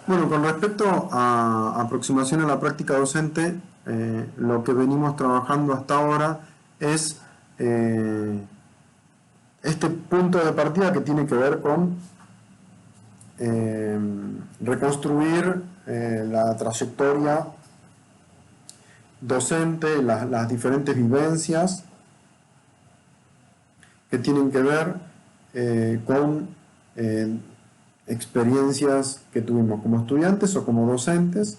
Bueno, con respecto a aproximación a la práctica docente, lo que venimos trabajando hasta ahora es eh, este punto de partida que tiene que ver con eh, reconstruir la trayectoria docente, las diferentes vivencias que tienen que ver con eh, experiencias que tuvimos como estudiantes o como docentes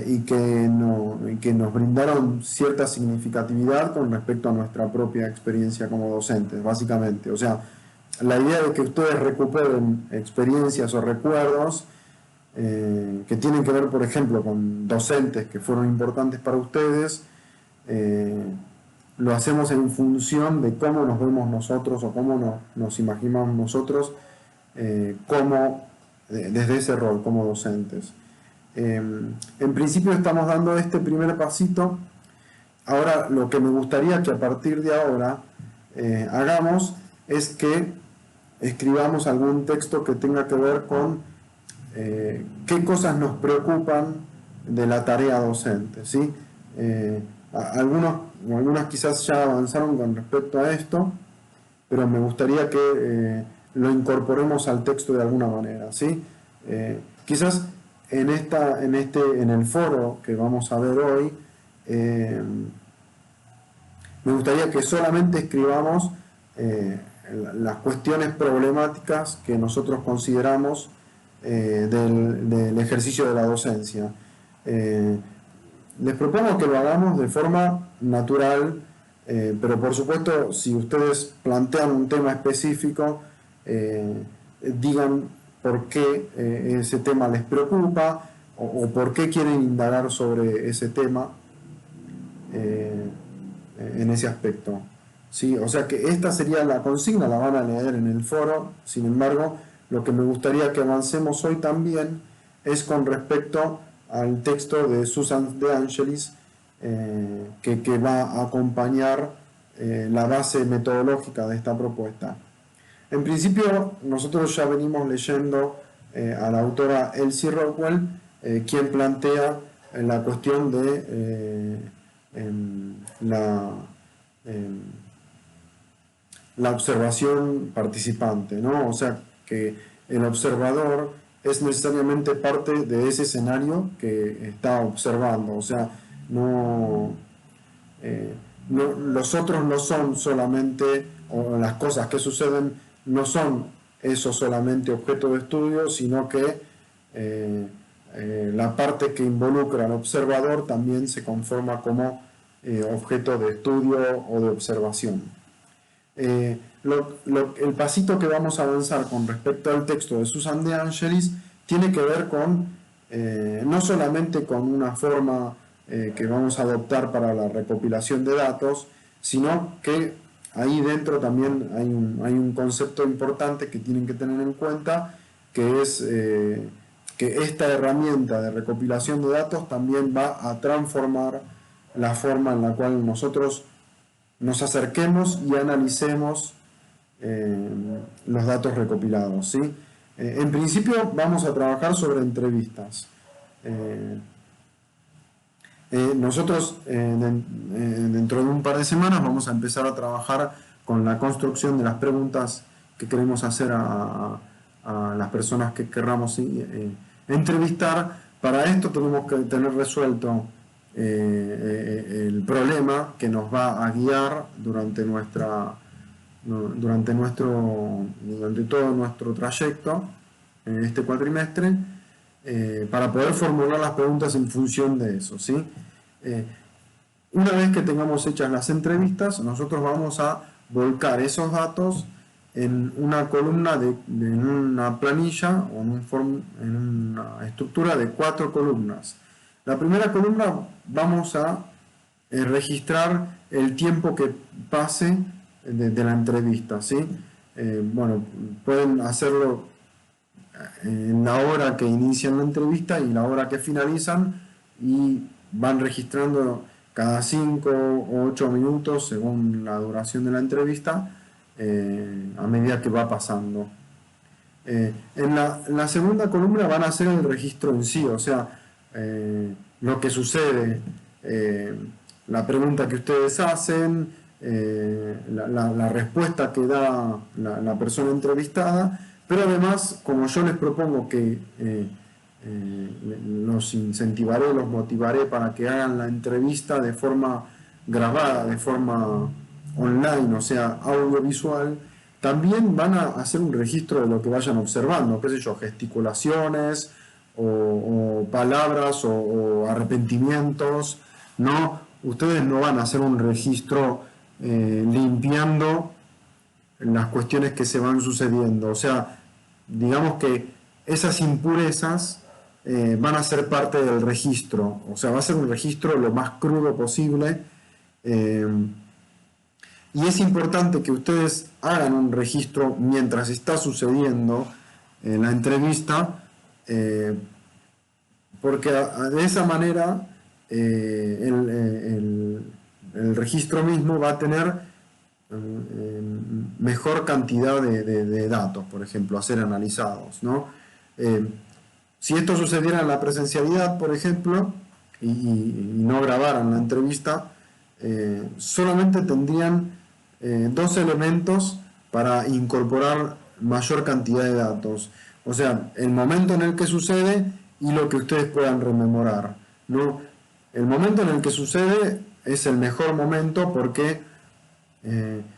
y que nos brindaron cierta significatividad con respecto a nuestra propia experiencia como docentes, básicamente. O sea, la idea de que ustedes recuperen experiencias o recuerdos que tienen que ver, por ejemplo, con docentes que fueron importantes para ustedes, eh, lo hacemos en función de cómo nos vemos nosotros o cómo nos imaginamos nosotros desde ese rol como docentes. En principio estamos dando este primer pasito. Ahora lo que me gustaría que a partir de ahora hagamos es que escribamos algún texto que tenga que ver con qué cosas nos preocupan de la tarea docente, ¿sí? Algunas quizás ya avanzaron con respecto a esto, pero me gustaría que lo incorporemos al texto de alguna manera, ¿sí? Quizás en el foro que vamos a ver hoy, eh, me gustaría que solamente escribamos eh, las cuestiones problemáticas que nosotros consideramos del ejercicio de la docencia. Eh, Les propongo que lo hagamos de forma natural, pero por supuesto, si ustedes plantean un tema específico, digan por qué ese tema les preocupa o por qué quieren indagar sobre ese tema eh, en ese aspecto. ¿Sí? O sea que esta sería la consigna, la van a leer en el foro. Sin embargo, lo que me gustaría que avancemos hoy también es con respecto al texto de Susan De Angelis que va a acompañar la base metodológica de esta propuesta. En principio, nosotros ya venimos leyendo a la autora Elsie Rockwell, quien plantea la cuestión de la, em, la observación participante, ¿no? O sea, que el observador es necesariamente parte de ese escenario que está observando, o sea, no, eh, los otros no son solamente, o las cosas que suceden no son eso solamente objeto de estudio, sino que la parte que involucra al observador también se conforma como objeto de estudio o de observación. El pasito que vamos a avanzar con respecto al texto de Susan De Angelis tiene que ver con no solamente con una forma que vamos a adoptar para la recopilación de datos, sino que ahí dentro también hay un concepto importante que tienen que tener en cuenta, que es que esta herramienta de recopilación de datos también va a transformar la forma en la cual nosotros nos acerquemos y analicemos eh, los datos recopilados, ¿sí? En principio vamos a trabajar sobre entrevistas. Eh, Nosotros dentro de un par de semanas vamos a empezar a trabajar con la construcción de las preguntas que queremos hacer a las personas que querramos entrevistar. Para esto tenemos que tener resuelto el problema que nos va a guiar durante todo nuestro trayecto en este cuatrimestre, para poder formular las preguntas en función de eso, ¿sí? Eh, una vez que tengamos hechas las entrevistas, nosotros vamos a volcar esos datos en una columna, en una planilla o en una estructura de 4 columnas. La primera columna vamos a registrar el tiempo que pase de la entrevista, ¿sí? Bueno, pueden hacerlo en la hora que inician la entrevista y la hora que finalizan, y van registrando cada 5 o 8 minutos según la duración de la entrevista a medida que va pasando. En la segunda columna van a ser el registro en sí, o sea, lo que sucede, la pregunta que ustedes hacen, la respuesta que da la persona entrevistada, pero además, como yo les propongo que los incentivaré, los motivaré para que hagan la entrevista de forma grabada, de forma online, o sea, audiovisual, también van a hacer un registro de lo que vayan observando, qué sé yo, gesticulaciones o palabras o arrepentimientos, ¿no? Ustedes no van a hacer un registro limpiando las cuestiones que se van sucediendo, o sea, digamos que esas impurezas van a ser parte del registro, o sea, va a ser un registro lo más crudo posible. Y es importante que ustedes hagan un registro mientras está sucediendo la entrevista, porque de esa manera el registro mismo va a tener mejor cantidad de datos, por ejemplo, a ser analizados, ¿no? Si esto sucediera en la presencialidad, por ejemplo, y no grabaran la entrevista, solamente tendrían dos elementos para incorporar mayor cantidad de datos. O sea, el momento en el que sucede y lo que ustedes puedan rememorar, ¿no? El momento en el que sucede es el mejor momento porque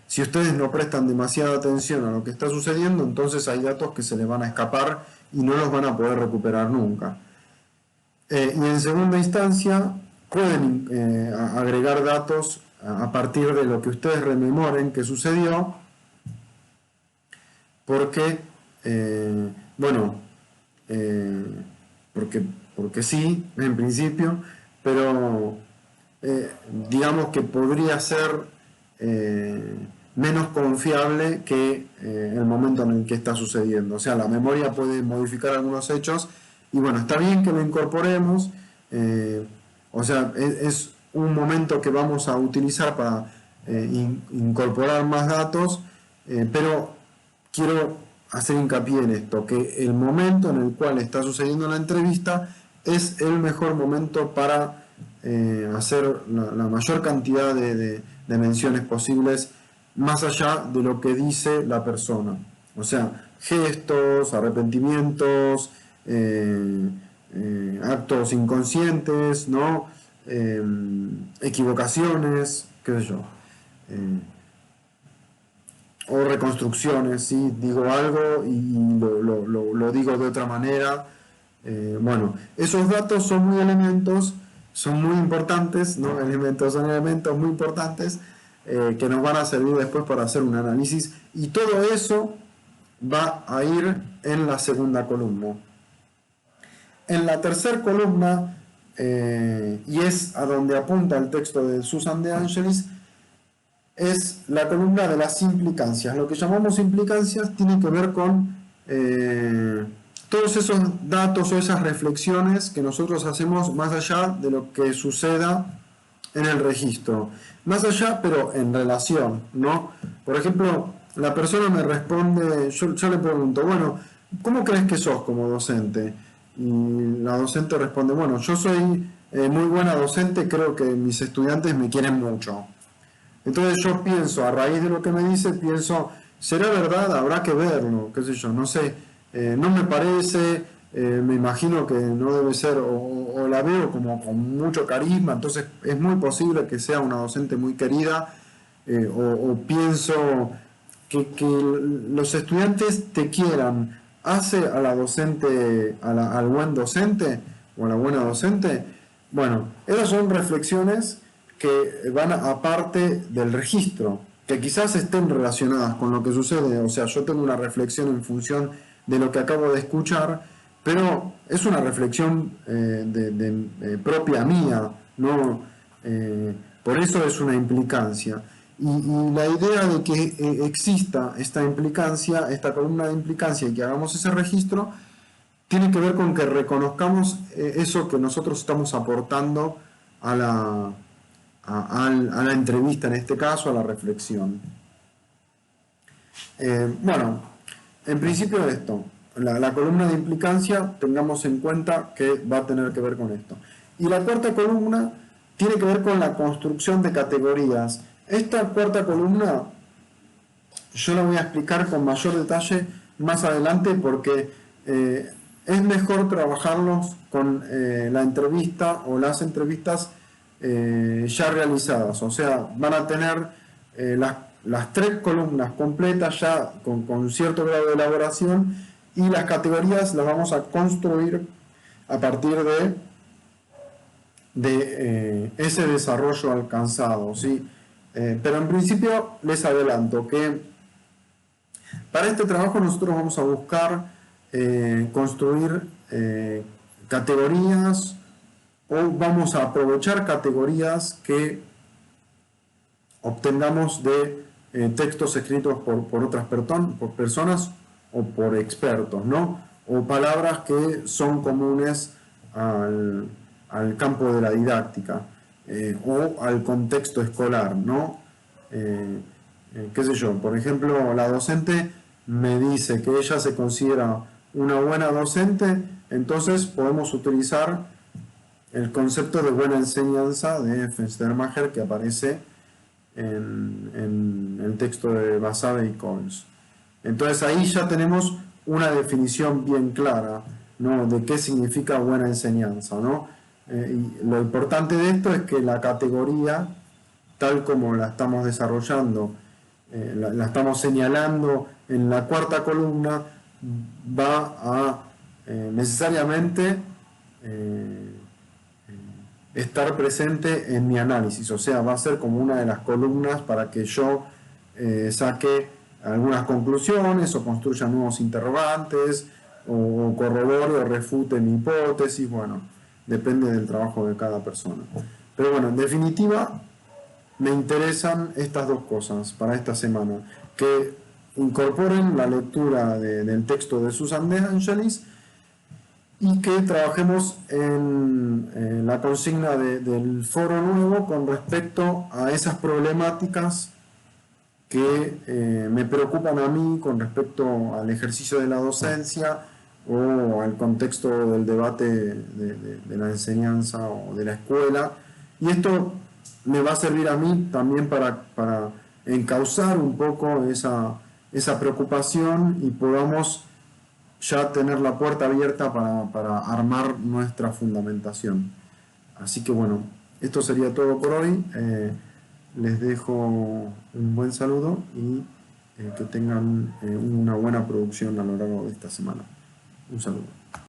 si ustedes no prestan demasiada atención a lo que está sucediendo, entonces hay datos que se les van a escapar y no los van a poder recuperar nunca. Y en segunda instancia, pueden agregar datos a partir de lo que ustedes rememoren que sucedió, porque, bueno, porque sí, en principio, pero digamos que podría ser menos confiable que el momento en el que está sucediendo. O sea, la memoria puede modificar algunos hechos y bueno, está bien que lo incorporemos, o sea, es un momento que vamos a utilizar para incorporar más datos, pero quiero hacer hincapié en esto, que el momento en el cual está sucediendo la entrevista es el mejor momento para hacer la mayor cantidad de menciones posibles más allá de lo que dice la persona. O sea, gestos, arrepentimientos, actos inconscientes, ¿no? Equivocaciones, qué sé yo. O reconstrucciones, ¿sí? Digo algo y lo digo de otra manera. Bueno, esos datos son muy elementos, son muy importantes, ¿no? Elementos son elementos muy importantes que nos van a servir después para hacer un análisis y todo eso va a ir en la segunda columna. En la tercera columna, y es a donde apunta el texto de Susan de Angelis, es la columna de las implicancias. Lo que llamamos implicancias tiene que ver con todos esos datos o esas reflexiones que nosotros hacemos más allá de lo que suceda en el registro. Más allá, pero en relación, ¿no? Por ejemplo, la persona me responde, yo le pregunto, bueno, ¿cómo crees que sos como docente? Y la docente responde, bueno, yo soy muy buena docente, creo que mis estudiantes me quieren mucho. Entonces yo pienso, a raíz de lo que me dice, pienso, ¿será verdad? Habrá que verlo, qué sé yo, no sé, no me parece, me imagino que no debe ser, o la veo como con mucho carisma, entonces es muy posible que sea una docente muy querida, o pienso que los estudiantes te quieran, hace a la docente, al buen docente o a la buena docente. Bueno, esas son reflexiones que van aparte del registro, que quizás estén relacionadas con lo que sucede, o sea, yo tengo una reflexión en función de lo que acabo de escuchar, pero es una reflexión propia mía, ¿no? Por eso es una implicancia. Y la idea de que exista esta implicancia, esta columna de implicancia y que hagamos ese registro, tiene que ver con que reconozcamos eso que nosotros estamos aportando a la entrevista, en este caso, a la reflexión. Bueno, en principio esto. la columna de implicancia, tengamos en cuenta que va a tener que ver con esto. Y la cuarta columna tiene que ver con la construcción de categorías. Esta cuarta columna yo la voy a explicar con mayor detalle más adelante porque es mejor trabajarlos con la entrevista o las entrevistas ya realizadas. O sea, van a tener las tres columnas completas ya con cierto grado de elaboración y las categorías las vamos a construir a partir de ese desarrollo alcanzado, ¿sí? Pero en principio les adelanto que para este trabajo nosotros vamos a buscar construir categorías o vamos a aprovechar categorías que obtengamos de textos escritos por otras personas o por expertos, ¿no? O palabras que son comunes al campo de la didáctica o al contexto escolar, ¿no? Qué sé yo, por ejemplo, la docente me dice que ella se considera una buena docente, entonces podemos utilizar el concepto de buena enseñanza de Fenstermacher que aparece en el texto de Basabe y Coles. Entonces ahí ya tenemos una definición bien clara, ¿no? De qué significa buena enseñanza, ¿no? Y lo importante de esto es que la categoría, tal como la estamos desarrollando, la estamos señalando en la cuarta columna, va a necesariamente estar presente en mi análisis, o sea, va a ser como una de las columnas para que yo saque algunas conclusiones o construya nuevos interrogantes o corrobore o refute mi hipótesis, bueno, depende del trabajo de cada persona. Pero bueno, en definitiva, me interesan estas dos cosas para esta semana, que incorporen la lectura del texto de Susan De Angelis y que trabajemos en la consigna del foro nuevo con respecto a esas problemáticas que me preocupan a mí con respecto al ejercicio de la docencia o al contexto del debate de la enseñanza o de la escuela. Y esto me va a servir a mí también para encauzar un poco esa preocupación y podamos ya tener la puerta abierta para armar nuestra fundamentación. Así que bueno, esto sería todo por hoy. Les dejo un buen saludo y que tengan una buena producción a lo largo de esta semana. Un saludo.